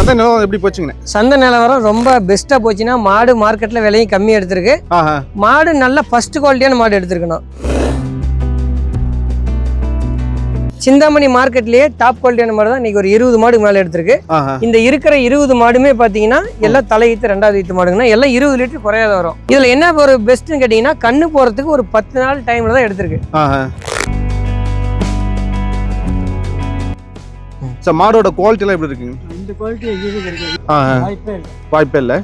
சந்தை நிலவரம் எப்படி போச்சுங்க? சந்தை நிலவரம் ரொம்ப பெஸ்ட்டாக போச்சுன்னா மாடு மார்க்கெட்டில் விலையும் கம்மி எடுத்திருக்கு. மாடு நல்ல ஃபர்ஸ்ட் குவாலிட்டியான மாடு எடுத்துருக்கணும். சிந்தாமணி மார்க்கெட்லயே டாப் குவாலிட்டியான மாடு தான் இன்னைக்கு ஒரு 20 மாடு மேலே எடுத்திருக்கு. இந்த இருக்கிற 20 மாடுமே பார்த்தீங்கன்னா எல்லாம் தலையீத்து 2வது ஈத்து மாடுங்கன்னா எல்லாம் 20 லிட்டர் குறையாத வரும். இதில் என்ன ஒரு பெஸ்ட்னு கேட்டிங்கன்னா கண்ணு போகிறதுக்கு ஒரு 10 நாள் டைமில் தான் எடுத்திருக்கு. மாடோட குவாலிட்டிலாம் எப்படி இருக்குங்க? இந்த குவாலிட்டி எங்கேயும் கிடைக்காது. வாய்ப்பே இல்லை.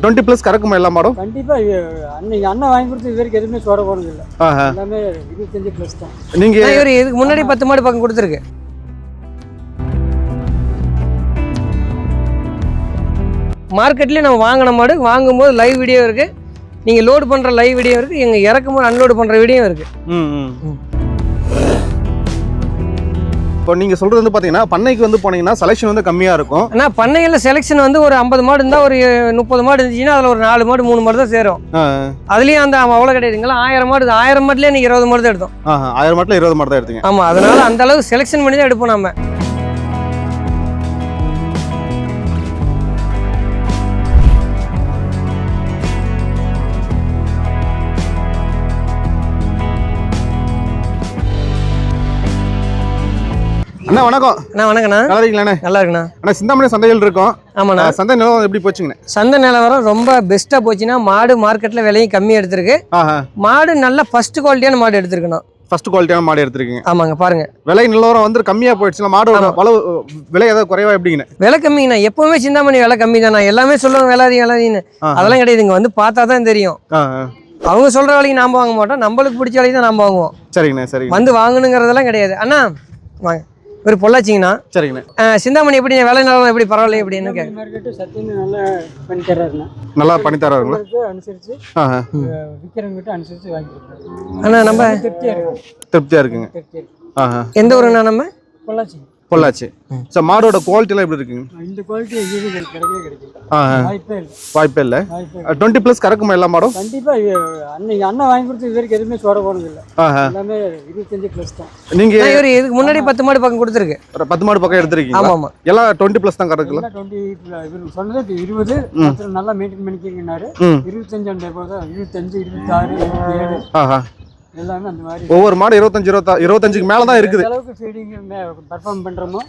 20+ கறக்குமா எல்லா மாடும்? கண்டிப்பா அன்னைக்கு அண்ணன் வாங்கி கொடுத்து இது வரைக்கும் எதுவுமே சோட போனது இல்லை. எல்லாமே 25+ தான். நீங்க இதுக்கு முன்னாடி 10 மாடு பக்கம் கொடுத்துருக்கு. மார்க்கெட்லேயே நம்ம வாங்கின மாடு வாங்கும்போது லைவ் வீடியோ இருக்கு. நீங்க லோடு பண்ற லைவ் வீடியோ இருக்கு. எங்க இறக்கும்போது அன்லோடு பண்ற வீடியோ இருக்கு. இப்போ நீங்க சொல்றது வந்து பாத்தீங்கன்னா பண்ணைக்கு வந்து போனீங்கன்னா செலெக்ஷன் வந்து கம்மியா இருக்கும். ஆனா பண்ணையில செலெக்ஷன் வந்து ஒரு 50 மாடு இருந்தா ஒரு 30 மாடு இருந்துச்சுன்னா அதுல ஒரு 4 மாடு 3 மாடு தான் சேரும். அதுலயும் அந்த அவ்வளவு கிடையாதுங்களா. 1000 மாடு 1000 மாடுல நீங்க 20 மாடு தான் எடுத்தோம். 1000 மாட்டுல 20 மாடு தான் எடுத்தீங்க. ஆமா, அதனால அந்த அளவு செலெக்ஷன் பண்ணி தான் எடுப்போம் நம்ம. அண்ணா வணக்கம். அண்ணா வணக்கண்ணா. நல்லா இருக்கீங்களா? நல்லா இருக்குண்ணா. அண்ணா சிந்தாமணி சந்தையில் இருக்கோம். ஆமாண்ணா. சந்தை நிலவரம் எப்படி போச்சுங்க? சந்தை நிலவரம் ரொம்ப பெஸ்ட்டாக போச்சுன்னா மாடு மார்க்கெட்டில் விலையும் கம்மி எடுத்திருக்கு. மாடு நல்ல ஃபர்ஸ்ட் குவாலிட்டியான மாடு எடுத்துருக்கணும். ஃபர்ஸ்ட் குவாலிட்டியான மாடு எடுத்துருக்கீங்க. ஆமாங்க, பாருங்க விலை நிலவரம் வந்து கம்மியாக போயிடுச்சுன்னா மாடோட விலை ஏதாவது குறைவா எப்படிங்க? விலை கம்மிங்கண்ணா. எப்பவுமே சிந்தாமணி விலை கம்மி தானே. எல்லாமே சொல்லுவாங்க விலைன்னு. அதெல்லாம் கிடையாது. இங்கே வந்து பார்த்தா தான் தெரியும். அவங்க சொல்ற விலைக்கு நாம வாங்க மாட்டோம். நம்மளுக்கு பிடிச்ச விலைக்கு தான் நாம வாங்குவோம். சரிங்கண்ணா. சரி, வந்து வாங்கணுங்கிறதெல்லாம் கிடையாது. அண்ணா வாங்க ஒரு பொள்ளாச்சிங்கண்ணா. சரிங்கண்ணா. சிந்தாமணி எப்படி விலை நிலவரம் எப்படி பரவாயில்ல எப்படின்னு நல்லா பண்ணி தராருங்களா? அனுசரிச்சு விற்கிறவங்கிட்ட அனுசரிச்சு வாங்கிக்கிறோம். அண்ணா நம்ம திருப்தியா இருக்குங்க. எந்த ஊருண்ணா? நம்ம பொள்ளாச்சி. பொள்ளாச்சி. சார் மாடோட குவாலிட்டிலாம் எப்படி இருக்குங்க? இந்த குவாலிட்டி எங்கேயும் கிடைக்கும். வாய்ப்பே இல்லை. 20+ கறக்குமா எல்லா மாடும்? கண்டிப்பா அன்னைக்கு அண்ணன் வாங்கி கொடுத்து இது வரைக்கும் எதுவுமே சோட போனது இல்லை. எல்லாமே 25+ தான். நீங்க இதுக்கு முன்னாடி 10 மாடு பக்கம் கொடுத்துருக்கு. 10 மாடு பக்கம் எடுத்துருக்கீங்க. ஆமா, எல்லாம் 20+ தான் கறக்குல. 20 சொன்னது 20 நல்லா மெயின்டைன் பண்ணிக்கிங்கன்னாரு. 25 அந்த போது 25 26 27 எல்லாமே அந்த மாதிரி. ஒவ்வொரு மாடு 25க்கு மேல தான் இருக்குது. எந்த அளவுக்கு ஃபீடிங் பெர்ஃபார்ம் பண்றோமோ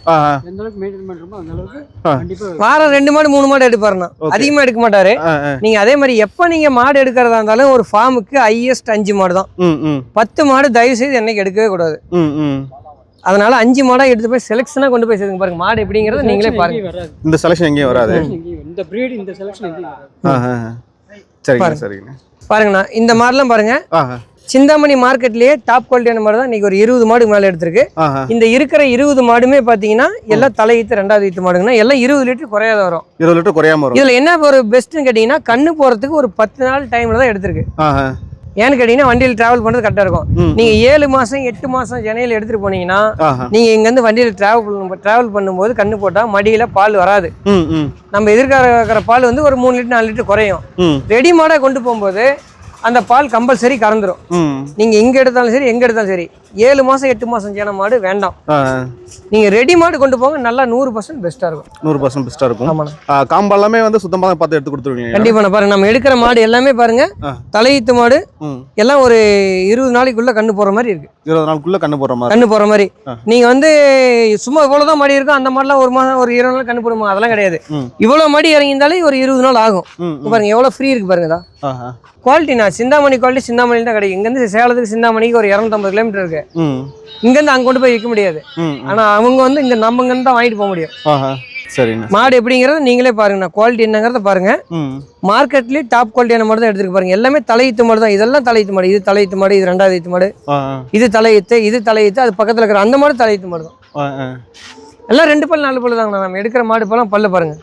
எந்த அளவுக்கு மெயின்டைன் பண்றோமோ அந்த அளவுக்கு கண்டிப்பா வாரம் 2 மாடு 3 மாடு எடுப்பாருண்ணா. அதிகமா எடுக்க மாட்டாரு. நீங்க அதே மாதிரி எப்ப நீங்க மாடு எடுக்கிறதா இருந்தாலும் ஒரு ஃபார்முக்கு ஹையஸ்ட் 5 மாடு தான். 10 மாடு தயவு செய்து என்னைக்கு எடுக்கவே கூடாது. அதனால 5 மாடா எடுத்து போய் செலக்ஷனா கொண்டு போய் சேர்த்துங்க. பாருங்க மாடு எப்படிங்கறத நீங்களே பாருங்க. இந்த செலக்ஷன் எங்கேயும் வராது. இந்த பிரீட் இந்த செலக்ஷன் எங்கேயும் வராது. சரிங்க சரிங்க. பாருங்கண்ணா இந்த மாடெல்லாம் பாருங்க. சிந்தாமணி மார்க்கெட்லயே டாப் குவாலிட்டியான மாடு தான் இன்னைக்கு ஒரு 20 மாடு மேலே எடுத்திருக்கு. இந்த இருக்கிற 20 மாடுமே பாத்தீங்கன்னா எல்லாம் தலையீத்து 2வது ஈத்து மாடுங்கன்னா எல்லாம் 20 லிட்டர் குறையாத வரும். 20 லிட்டர் குறையாம வரும். இதுல என்ன ஒரு பெஸ்ட்னு கேட்டீங்கன்னா கண்ணு போறதுக்கு ஒரு 10 நாள் டைம்ல தான் எடுத்திருக்கு. ஏன்னு கேட்டீங்கன்னா வண்டியில் டிராவல் பண்றது கரெக்டா இருக்கும். நீங்க 7 மாசம் 8 மாசம் ஜனையில எடுத்துட்டு போனீங்கன்னா நீங்க இங்க இருந்து வண்டியில் டிராவல் பண்ணும்போது கண்ணு போட்டா மடியில பால் வராது. நம்ம எதிர்க்கிற பால் வந்து ஒரு 3 லிட்டர் 4 லிட்டர் குறையும். ரெடி மாடா கொண்டு போகும்போது அந்த பால் கம்பல்சரி கறந்துரும். நீங்க இங்க எடுத்தாலும் சரி எங்க எடுத்தாலும் சரி 7 மாசம் 8 மாசம் ஜன மாடு வேண்டாம். நீங்க ரெடி மாடு கொண்டு போங்க. நல்லா 100% பெஸ்டா இருக்கும். 100% பெஸ்டா இருக்கும். காம்பு எல்லாமே வந்து சுத்தமா பார்த்து எடுத்து கொடுத்துருவீங்க. கண்டிப்பா. பாருங்க நம்ம எடுக்கிற மாடு எல்லாமே பாருங்க தலையீத்து மாடு எல்லாம் ஒரு 20 நாளைக்குள்ள கண்ணு போற மாதிரி இருக்கு. 20 நாளுக்குள்ள கண்ணு போற மாதிரி. நீங்க வந்து சும்மா இவ்வளவுதான் மடி இருக்கும். அந்த மாடுலாம் ஒரு மாதம் ஒரு 20 நாள் கண்ணு போடுமா? அதெல்லாம் கிடையாது. இவ்வளவு மடி இறங்கியிருந்தாலே ஒரு 20 நாள் ஆகும். பாருங்க எவ்வளவு ஃப்ரீ இருக்கு பாருங்கதா. குவாலிட்டினா சிந்தாமணி குவாலிட்டி சிந்தாமணியில் தான் கிடைக்கும். இங்கேருந்து சேலத்துக்கு சிந்தாமணிக்கு ஒரு 250 கிலோமீட்டர் இருக்கு. இங்கேருந்து அங்கே கொண்டு போய் விற்க முடியாது. ஆனால் அவங்க வந்து இங்கே நம்ம இங்கேருந்து தான் வாங்கிட்டு போக முடியும். சரிங்க. மாடு எப்படிங்கிறத நீங்களே பாருங்கண்ணா. குவாலிட்டி என்னங்கிறத பாருங்க. மார்க்கெட்லேயே டாப் குவாலிட்டியான மாடு தான் எடுத்துருக்கு. பாருங்க எல்லாமே தலையீத்து மாடு தான். இதெல்லாம் தலையீத்து மாடு. இது தலையீத்து மாடு, இது 2வது ஈத்து மாடு, இது தலையீத்து, அது பக்கத்தில் இருக்கிற அந்த மாடு தலையீத்து மாடு தான். எல்லாம் 2 பல் 4 பல் தாங்கண்ணா. நம்ம எடுக்கிற மாடு பழம் பல்ல பாருங்க.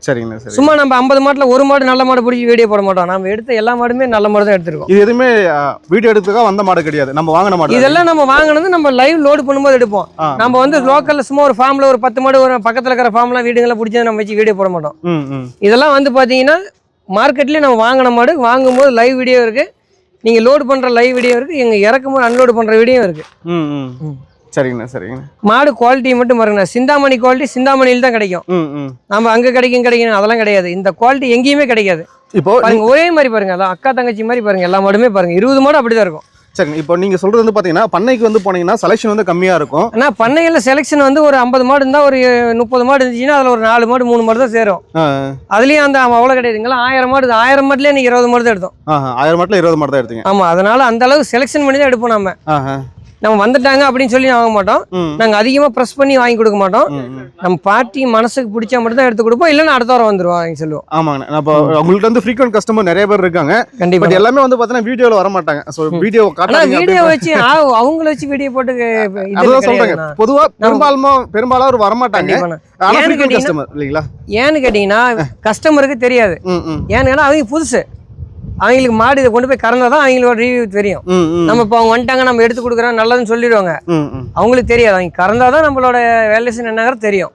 சரிங்க சரி. சும்மா நம்ம 50 மாட்டுல ஒரு மாடு நல்ல மாடு பிடிச்சி வீடியோ போட மாட்டோம். நம்ம எடுத்த எல்லா மாடுமே நல்ல மாடு தான் எடுத்துருக்கோம். இது எதுவுமே வீடியோ எடுத்துக்க வந்த மாடு கிடையாது. நம்ம வாங்கின மாடு. இதெல்லாம் நம்ம வாங்கினது நம்ம லைவ் லோடு பண்ணும்போது எடுப்போம். நம்ம வந்து லோக்கல்ல சும்மா ஒரு ஃபார்ம்ல ஒரு 10 மாடு ஒரு பக்கத்துல இருக்கிற ஃபார்ம்லாம் வீடுகளை பிடிச்சது நம்ம வச்சு வீடியோ போட மாட்டோம். இதெல்லாம் வந்து பாத்தீங்கன்னா மார்க்கெட்லயே நம்ம வாங்கின மாடு வாங்கும்போது லைவ் வீடியோ இருக்கு. நீங்க லோடு பண்ற லைவ் வீடியோ இருக்கு. எங்க இறக்கும்போது அன்லோடு பண்ற வீடியோ இருக்கு. சரிங்கண்ணா சரிங்கண்ணா. மாடு குவாலிட்டி மட்டும் பாருங்கண்ணா, சிந்தாமணி குவாலிட்டி சிந்தாமணியில் தான் கிடைக்கும். நம்ம அங்கே கிடைக்கும் அதெல்லாம் கிடையாது. இந்த குவாலிட்டி எங்கேயுமே கிடைக்காது. இப்போ பாருங்க ஒரே மாதிரி பாருங்க, அதான் அக்கா தங்கச்சி மாதிரி பாருங்க. எல்லா மாடுமே பாருங்க 20 மாடு அப்படிதான் இருக்கும். சரிங்க. இப்போ நீங்க சொல்றது வந்து பாத்தீங்கன்னா பண்ணைக்கு வந்து போனீங்கன்னா செலெக்ஷன் வந்து கம்மியா இருக்கும். ஆனா பண்ணையில செலெக்ஷன் வந்து ஒரு 50 மாடு இருந்தா ஒரு 30 மாடு இருந்துச்சுன்னா அதுல ஒரு 4 மாடு 3 மாடு தான் சேரும். அதுலயும் அந்த அவ்வளவு கிடையாதுங்களா, 1000 மாடு 1000 மாடுல நீங்க 20 மாடு தான் எடுத்தோம். 1000 மாட்டுல 20 மாடு தான் எடுத்தீங்க. ஆமா, அதனால அந்த அளவுக்கு செலெக்ஷன் பண்ணி தான் எடுப்போம். நம்ம வந்துட்டாங்க அப்படின்னு சொல்லி வாங்க மாட்டோம். நாங்க அதிகமா ப்ரெஸ் பண்ணி வாங்கி கொடுக்க மாட்டோம். நம்ம பார்ட்டி மனசுக்கு பிடிச்சா மட்டும் தான் எடுத்து கொடுப்போம், இல்லைன்னா அடுத்த வாரம் வந்துருவோம் வாங்கி சொல்லுவோம். ஆமாங்க. அப்போ உங்களுக்கு வந்து ஃப்ரீக்வென்ட் கஸ்டமர் நிறைய பேர் இருக்காங்க. கண்டிப்பா. பட் எல்லாமே வந்து பாத்தீங்கன்னா வீடியோல வர மாட்டாங்க. சோ வீடியோ காட்டுறாங்க, வீடியோ வச்சு அவங்கள வச்சு வீடியோ போட்டு அதுதான் சொல்றாங்க. பொதுவா பெரும்பாலும் அவர் வர மாட்டாங்க. ஆனா ஃப்ரீக்வென்ட் கஸ்டமர் இல்லீங்களா? ஏன்னு கேட்டீங்கன்னா கஸ்டமருக்கு தெரியாது. ஏன்னா அவங்க புதுசு, அவங்களுக்கு மாடு இதை கொண்டு போய் கறந்தாதான் அவங்களோட ரிவ்யூ தெரியும். நம்ம இப்போ அவங்க வந்துட்டாங்க நம்ம எடுத்து கொடுக்குறோம் நல்லதுன்னு சொல்லிடுவாங்க. அவங்களுக்கு தெரியாது, அவங்க கறந்தாதான் நம்மளோட வேல்யூஷன் என்னங்கிறது தெரியும்.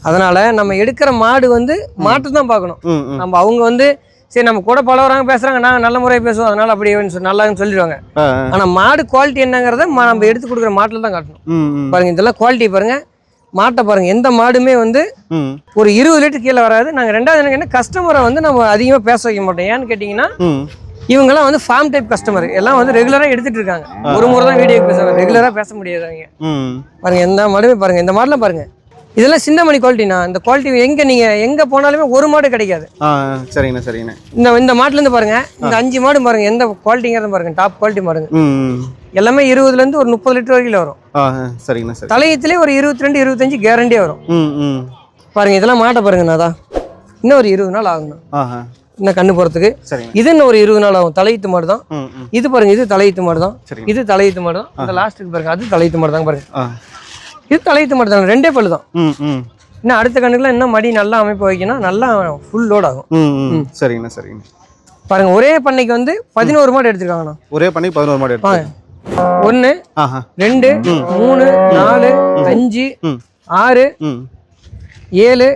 அதனால நம்ம எடுக்கிற மாடு வந்து மாட்டு தான் பார்க்கணும். நம்ம அவங்க வந்து சரி நம்ம கூட பழகுறாங்க பேசுறாங்க, நான் நல்ல முறையை பேசுவோம் அதனால அப்படி நல்லான்னு சொல்லிடுவாங்க. ஆனா மாடு குவாலிட்டி என்னங்கிறத நம்ம எடுத்து கொடுக்குற மாட்டில் தான் காட்டணும். பாருங்க இதெல்லாம் குவாலிட்டி பாருங்க, மாட்டை பாருங்க. எந்த மாடுமே வந்து ஒரு 20 லிட்டர் கீழே வராது. நாங்க ரெண்டாவது எனக்கு என்ன கஸ்டமரை வந்து நம்ம அதிகமா பேச வைக்க மாட்டோம். ஏன்னு கேட்டீங்கன்னா இவங்கெல்லாம் வந்து ஃபார்ம் டைப் கஸ்டமர், எல்லாம் வந்து ரெகுலரா எடுத்துட்டு இருக்காங்க. ஒரு முறை தான் வீடியோ பேசுவாங்க, ரெகுலரா பேச முடியாது அவங்க. பாருங்க எந்த மாடுமே பாருங்க, இந்த மாடுலாம் பாருங்க, இதெல்லாம் சிந்தாமணி குவாலிட்டினா. இந்த குவாலிட்டி நீங்க எங்க போனாலுமே ஒரு மாடு கிடைக்காது. சரிங்கண்ணா சரிங்கண்ணா. இந்த மாட்டுல இருந்து பாருங்க, இந்த 5 மாடு பாருங்க எந்த குவாலிட்டிங்கிறத பாருங்க, டாப் குவாலிட்டி மாடுங்க. எல்லாமே 20ல இருந்து ஒரு 30 லிட்டர் வரைக்கும் வரும். சரிங்கண்ணா சரி. தலையத்திலே ஒரு 22 25 கேரண்டியா வரும். பாருங்க இதெல்லாம் மாட்டை பாருங்க, நான் இன்னும் ஒரு 20 நாள் ஆகணும் இன்னும் கண்ணு போறதுக்கு. இது இன்னும் ஒரு 20 நாள் ஆகும். தலையீத்து மாடு தான் இது. பாருங்க இது தலையீத்து மாடு தான், இது தலையீத்து மாடு தான். அந்த லாஸ்ட்டுக்கு பாருங்க அது தலையீத்து மாடு தான். பாருங்க இது தலையீத்து மாடு தான், 2 பல்லு தான். இன்னும் அடுத்த கண்ணுக்குலாம் இன்னும் மடி நல்லா அமைப்பு வைக்கணும், நல்லா ஃபுல் லோட் ஆகும். சரிங்கண்ணா சரிங்கண்ணா. பாருங்க ஒரே பண்ணைக்கு வந்து 11 மாடு எடுத்துருக்காங்கண்ணா. ஒரே பண்ணைக்கு 11 மாடு எடுத்துருக்காங்க. 1 2 3 4 5 6 7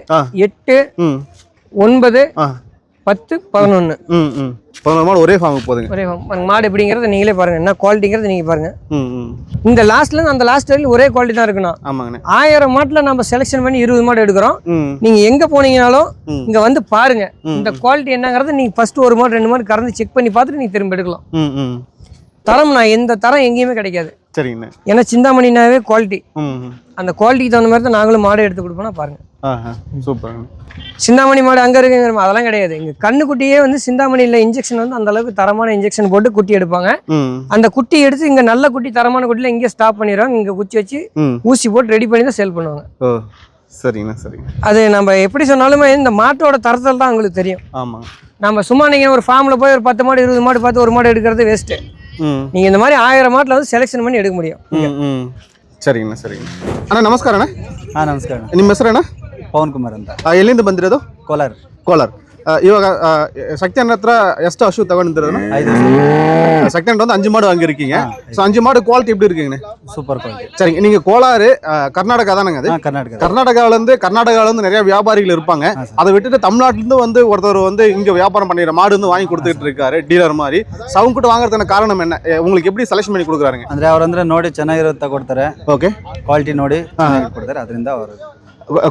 8 9 10 11 11 மாடு ஒரே ஃபார்முக்கு போகுதுங்க. ஒரே மாடு எப்படிங்கிறத நீங்களே பாருங்க, என்ன குவாலிட்டிங்கிறத நீங்க பாருங்க. இந்த லாஸ்ட்ல இருந்து அந்த லாஸ்ட் வரைக்கும் ஒரே குவாலிட்டி தான் இருக்கணும். ஆமாங்கண்ணா. 1000 மாட்டுல நம்ம செலக்ஷன் பண்ணி 20 மாடு எடுக்கிறோம். நீங்க எங்க போனீங்கனாலும் இங்க வந்து பாருங்க இந்த குவாலிட்டி என்னங்கிறத நீங்க ஃபர்ஸ்ட் ஒரு மாடு 2 மாடு கறந்து செக் பண்ணி பார்த்துட்டு நீங்க திரும்ப எடுக்கலாம். தரம் எந்த தரம் எங்கேயுமே கிடைக்காது. சரிங்கண்ணா. ஏன்னா சிந்தாமணினாவே குவாலிட்டி, அந்த குவாலிட்டிக்கு தகுந்த மாதிரி தான் நாங்களும் மாடு எடுத்து கொடுப்போம்னா பாருங்க. சூப்பர். சிந்தாமணி மாடு அங்கே இருக்குங்கிற அதெல்லாம் கிடையாது. இங்கே கண்ணுக்குட்டியே வந்து சிந்தாமணியில் இன்ஜெக்ஷன் வந்து அந்த அளவுக்கு தரமான இன்ஜெக்ஷன் போட்டு குட்டி எடுப்பாங்க. அந்த குட்டி எடுத்து இங்கே நல்ல குட்டி தரமான குட்டியில் இங்கே ஸ்டாப் பண்ணிடுவாங்க. இங்கே குச்சி வச்சு ஊசி போட்டு ரெடி பண்ணி தான் சேல் பண்ணுவாங்க. சரிங்கண்ணா சரிங்க. அது நம்ம எப்படி சொன்னாலுமே இந்த மாட்டோட தரத்தில் தான் உங்களுக்கு தெரியும். ஆமாம். நம்ம சும்மா நீங்கள் ஒரு ஃபார்மில் போய் ஒரு 10 மாடு 20 மாடு பார்த்து ஒரு மாடு எடுக்கிறது வேஸ்ட்டு. நீங்கள் இந்த மாதிரி 1000 மாட்டில் வந்து செலெக்ஷன் பண்ணி எடுக்க முடியும். சரிங்கண்ணா சரிங்க. ಅಣ್ಣ ನಮಸ್ಕಾರ ಅಣ್ಣ. ನಮಸ್ಕಾರ. ನಿಮ್ಮ ಹೆಸರಣ್ಣ? ಪವನ್ ಕುಮಾರ್ ಅಂತ. ಎಲ್ಲಿಂದ ಬಂದಿರೋದು? ಕೋಲಾರ. ಕೋಲಾರ. ಇವಾಗ ಶಕ್ತಿ ಅಣ್ಣ ಹತ್ರ ಎಷ್ಟು ಹಸು ತಗೊಂಡಿರೋದು? 5. ಶಕ್தி அண்ணன் வந்து 5 மாடு வாங்கியிருக்கீங்க. ஸோ 5 மாடு குவாலிட்டி எப்படி இருக்குங்கண்ணே? Super quality. சரிங்க. நீங்கள் கோலாறு கர்நாடகா தானேங்க? அது கர்நாடகாவிலேருந்து நிறைய வியாபாரிகள் இருப்பாங்க. அதை விட்டுட்டு தமிழ்நாட்டிலேருந்து வந்து ஒருத்தர் வந்து இங்கே வியாபாரம் பண்ணிடுற மாடு வந்து வாங்கி கொடுத்துட்டு இருக்காரு டீலர் மாதிரி. ஸோ அவங்க கிட்ட வாங்குறதுக்கான காரணம் என்ன? உங்களுக்கு எப்படி ಸೆಲೆಕ್ಷನ್ பண்ணி கொடுக்குறாருங்க? ಅಂದರೆ ಅವರಂದ್ರೆ ನೋಡಿ ಚೆನ್ನಾಗಿರೋದು ತಗೊಡ್ತಾರೆ. ಓಕೆ. ಕ್ವಾಲಿಟಿ ನೋಡಿ ಕೊಡ್ತಾರೆ. ಅದರಿಂದ ಅವರು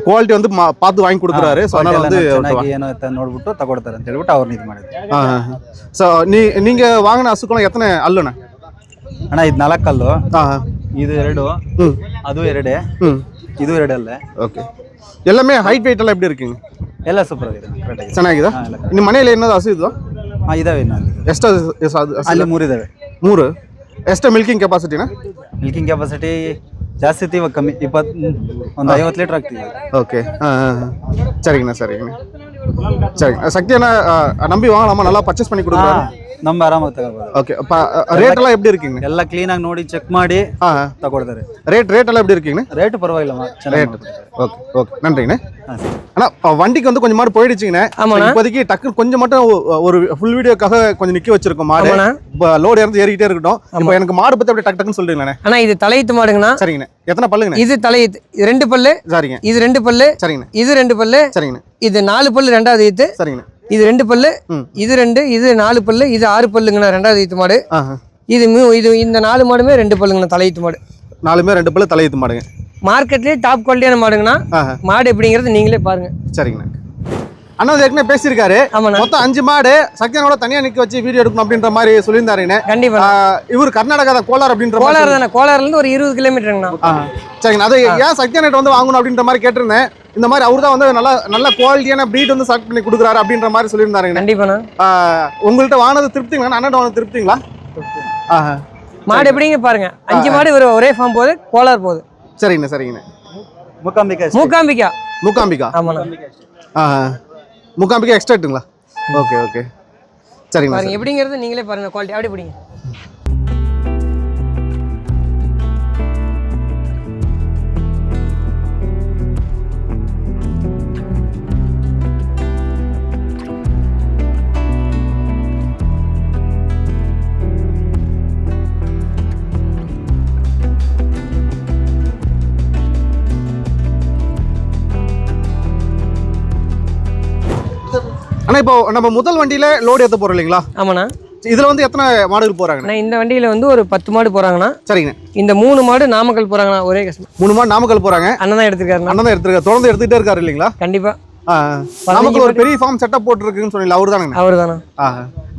ಕ್ವಾಲಿಟಿ வந்து பார்த்து வாங்கி கொடுக்குறாரு. ஸோ அதனால வந்து ಏನೋ ನೋಡ್ಬಿಟ್ಟು ತಗೊಡ್ತಾರೆ ಅಂತ ಹೇಳ್ಬಿಟ್ಟು ಅವ್ರನ್ನ ಇದು ಮಾಡಿದ್ರು. ಸೊ நீங்க வாங்கின ಹಸುಗಳು ಎತ್ತನೆ ಅಲ್ಲಣ್ಣ? ಅಣ್ಣ ಇದು 4 ಕಲ್ಲು, ಇದು 2, ಅದು 2, ಇದು 2 ಅಲ್ಲ. ಓಕೆ. ಎಲ್ಲமே ಹೈಟ್ ವೆಯ್ಟ್ ಎಲ್ಲ எப்படி இருக்குங்க? ಎಲ್ಲ ಸೂಪರ್ ಆಗಿದೆ, ಕರೆಕ್ಟ್ ಆಗಿದೆ. ಚೆನ್ನಾಗಿದೆ. ನಿಮ್ಮ ಮನೆಯಲ್ಲಿ ಏನಾದ್ರು ಹಸು ಇದ್ವಾ? ಇದಾವೆ ಇನ್ನೊಂದು. ಎಷ್ಟು ಅಲ್ಲಿ 3 ಇದಾವೆ. 3. ಎಷ್ಟು ಮಿಲ್ಕಿಂಗ್ ಕೆಪಾಸಿಟಿನಾ? ಮಿಲ್ಕಿಂಗ್ ಕೆಪಾಸಿಟಿ ಜಾಸ್ತಿ ಇತ್ತು, ಇವಾಗ ಕಮ್ಮಿ. ಒಂದು 50 ಲೀಟರ್ ಆಗ್ತಿದೆ. ஓகே. சரிங்கண்ணா சரிங்கண்ணா. சரிங்க. சக்தி அண்ணா நம்பி வாங்கலாமா? நல்லா பர்ச்சேஸ் பண்ணி கொடுக்குறாரு. நம்ம ಆರಾಮಾಗಿ ತಗೋಬಹುದು. ஓகே. ரேட் எல்லாம் எப்படி இருக்குங்க? ಎಲ್ಲ ಕ್ಲೀನ್ ಆಗಿ ನೋಡಿ ಚೆಕ್ ಮಾಡಿ ತಗೊಳ್ತಾರೆ. ரேட் எல்லாம் எப்படி இருக்குங்க? ரேட் பரவாயில்லை, ಚೆನ್ನಾಗಿ. Okay okay. நன்றிங்கண்ணா. அண்ணா வண்டிக்கு வந்து கொஞ்சம் மாடு போயிடுச்சுங்கண்ணே. இப்போதைக்கு டக்கு கொஞ்சம் மட்டும் ஒரு ஃபுல் வீடியோக்காக கொஞ்சம் நிக்க வச்சிருக்கோம் மாடு. லோடு இறந்து ஏறிக்கிட்டே இருக்கட்டும். இப்போ எனக்கு மாடு பத்தி அப்படியே டக்கு டக்குன்னு சொல்றீங்களே? அண்ணா இது தலையீத்து மாடுங்கண்ணா. சரிங்கண்ணா. எத்தனை பல்லுங்கண்ணா? இது தலையீத்து 2 பல்லு. சரிங்க. இது 2 பல்லு. சரிங்கண்ணா. இது 2 பல்லு. சரிங்கண்ணா. இது 4 பல்லு ரெண்டாவது ஈத்து. சரிங்கண்ணா. இது 2 பல்லு, இது 2, இது 4 பல்லு, இது 6 பல்லுங்கண்ணா ரெண்டாவது ஈத்து மாடு. இது இந்த 4 மாடுமே 2 பல்லுங்கண்ணா தலையீத்து மாடு. நாலுமே 2 பல்லு தலையீத்து மாடுங்க. மார்க்கெட்லேயே டாப் குவாலிட்டியான மாடுங்கண்ணா. மாடு எப்படிங்கிறது நீங்களே பாருங்க. சரிங்கண்ணா. அண்ணா ஏற்கனவே பேசியிருக்காரு. ஆமாண்ணா. மொத்தம் 5 மாடு சக்தியானோட தனியா நிக்க வச்சு வீடியோ எடுக்கணும் அப்படின்ற மாதிரி சொல்லியிருந்தாருங்க. கண்டிப்பா. இவர் கர்நாடகா தான், கோலார் அப்படின்ற கோலார் தானே. கோலார்ல இருந்து ஒரு 20 கிலோமீட்டருங்கண்ணா. சரிங்கண்ணா. அது ஏன் சக்தியானிட்ட வந்து வாங்கணும் அப்படின்ற மாதிரி கேட்டிருந்தேன். இந்த மாதிரி அவர் தான் வந்து நல்ல குவாலிட்டியான ப்ரீட் வந்து செலக்ட் பண்ணி கொடுக்குறாரு அப்படின்ற மாதிரி சொல்லியிருந்தாருங்க. கண்டிப்பாண்ணா. உங்கள்கிட்ட வாங்கினது திருப்திங்களா? அண்ணன் வாங்கினது திருப்திங்களா? மாடு எப்படிங்க பாருங்க. 5 மாடு ஒரே ஃபார்ம் போகுது, கோலார் போகுது. சரிங்கண்ணா சரிங்கண்ணா. மூகாம்பிகா. மூகாம்பிகா. ஆமாண்ணா. மூகாம்பிகா எக்ஸ்ட்ராட்டுங்களா? ஓகே ஓகே சரிங்கண்ணா. பாருங்க எப்படிங்கிறது நீங்களே பாருங்க. குவாலிட்டி அப்படி பிடிங்க. அண்ணா இப்போ நம்ம முதல் வண்டியில லோடு ஏற்ற போறோம் இல்லைங்களா? ஆமாண்ணா. இதுல வந்து எத்தனை மாடுகள் போறாங்கண்ணா? இந்த வண்டியில வந்து ஒரு 10 மாடு போறாங்கண்ணா. சரிங்க. இந்த 3 மாடு நாமக்கல் போறாங்கண்ணா. ஒரே கஸ்டமர். 3 மாடு நாமக்கல் போறாங்க. அண்ணன் தான் எடுத்துருக்காரு. அண்ணன் தான் எடுத்துருக்காரு. தொடர்ந்து எடுத்துக்கிட்டே இருக்காரு இல்லைங்களா? கண்டிப்பா. நாமக்கல் ஒரு பெரிய ஃபார்ம் செட்டப் போட்டுருக்குன்னு சொன்னீங்க, அவரு தானே? அவரு தானே.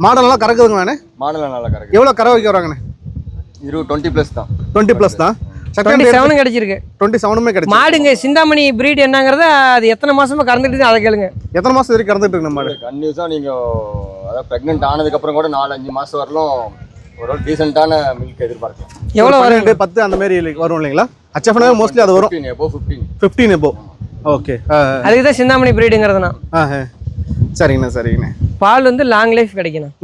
மாடல் எல்லாம் கறக்குதுங்களாண்ணே? மாடல் நல்லா கறக்கு. எவ்வளவு கறவை வைக்க வராங்கண்ணே? 20+ தான். 20+ தான். 27 கிடைச்சிருக்கு. 27மே கிடைச்சு. மாடுங்க சிந்தாமணி பிரீட் என்னங்கிறத அது எத்தனை மாசமா கறந்துட்டு அதை கேளுங்க. எத்தனை மாசம் வரைக்கும் கறந்துட்டு இருக்கு மாடு? கன்யூஸா நீங்க அதாவது பிரெக்னென்ட் ஆனதுக்கு அப்புறம் கூட 4-5 மாசம் வரலும் ஒரு டீசென்ட்டான மில்க் எதிர்பார்க்கலாம். எவ்வளவு வரும்? 12 10 அந்த மாதிரி வரும் இல்லைங்களா? HFNA மோஸ்ட்லி அது வரும். 15 above. ஓகே. அதுக்கு தான் சிந்தாமணி பிரீடுங்கிறதுனா. சரிங்கண்ணா சரிங்கண்ணா. பால் வந்து லாங் லைஃப் கிடைக்கணும்.